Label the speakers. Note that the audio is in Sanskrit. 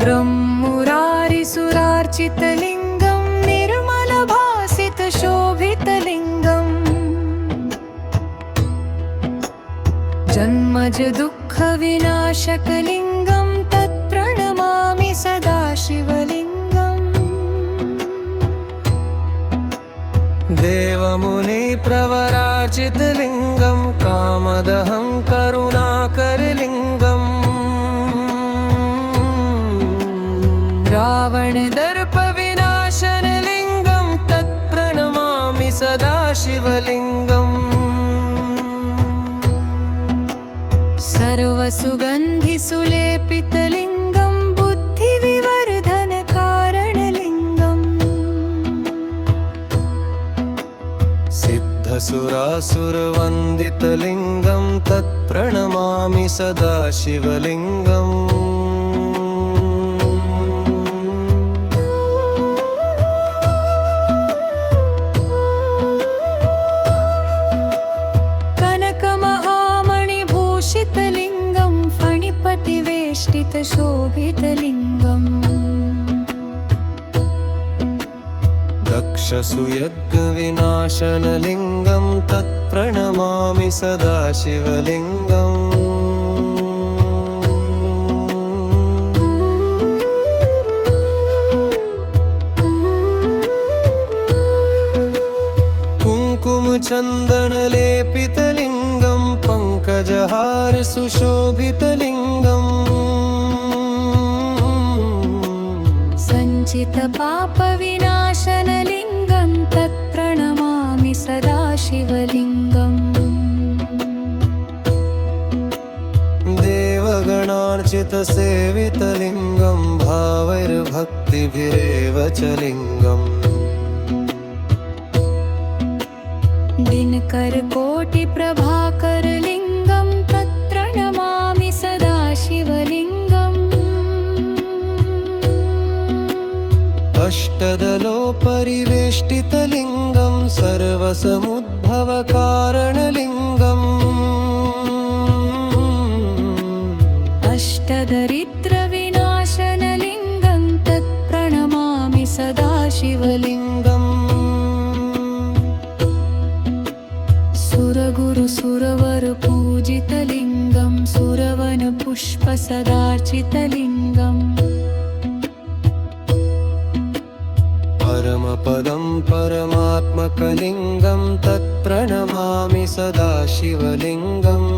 Speaker 1: ब्रह्मुरारिसुरार्चितलिङ्गं निर्मलभासितशोभितलिङ्गम् जन्मज दुःखविनाशकलिङ्गं तत्प्रणमामि सदा शिवलिङ्गम्
Speaker 2: देवमुनिप्रवरार्चितलिङ्गं कामदहं करुणाकरलिङ्गम्
Speaker 1: रावणदर्पविनाशनलिङ्गं
Speaker 2: तत्प्रणमामि सदा शिवलिङ्गम्
Speaker 1: सर्वसुगन्धिसुलेपितलिङ्गं बुद्धिविवर्धनकारणलिङ्गम्
Speaker 2: सिद्धसुरासुरवन्दितलिङ्गं तत्प्रणमामि सदा शिवलिङ्गम्
Speaker 1: कनकमहामणिभूषितलिङ्गं फणिपतिवेष्टितशोभितलिङ्गम्
Speaker 2: दक्षसुयज्ञविनाशनलिङ्गं तत्प्रणमामि सदा शिवलिङ्गम् कुङ्कुमचन्दनलेपितलिङ्गं पङ्कजहारसुशोभितलिङ्गम्
Speaker 1: सञ्चितपापविनाशनलिङ्गं तत्प्रणमामि सदा शिवलिङ्गम्
Speaker 2: देवगणार्चितसेवितलिङ्गं भावैर्भक्तिभिरेव च लिङ्गम्
Speaker 1: दिनकरकोटिप्रभाकरलिङ्गं तत्प्रणमामि सदा शिवलिङ्गम्
Speaker 2: अष्टदलोपरिवेष्टितलिङ्गं सर्वसमुद्भवकारणलिङ्गम्
Speaker 1: अष्टदरिद्रविनाशनलिङ्गं तत्प्रणमामि सदा शिवलिङ्गम् सुरगुरुसुरवरपूजितलिङ्गं सुरवनपुष्पसदार्चितलिङ्गम्
Speaker 2: परमपदं परमात्मकलिङ्गं तत्प्रणमामि सदा शिवलिङ्गम्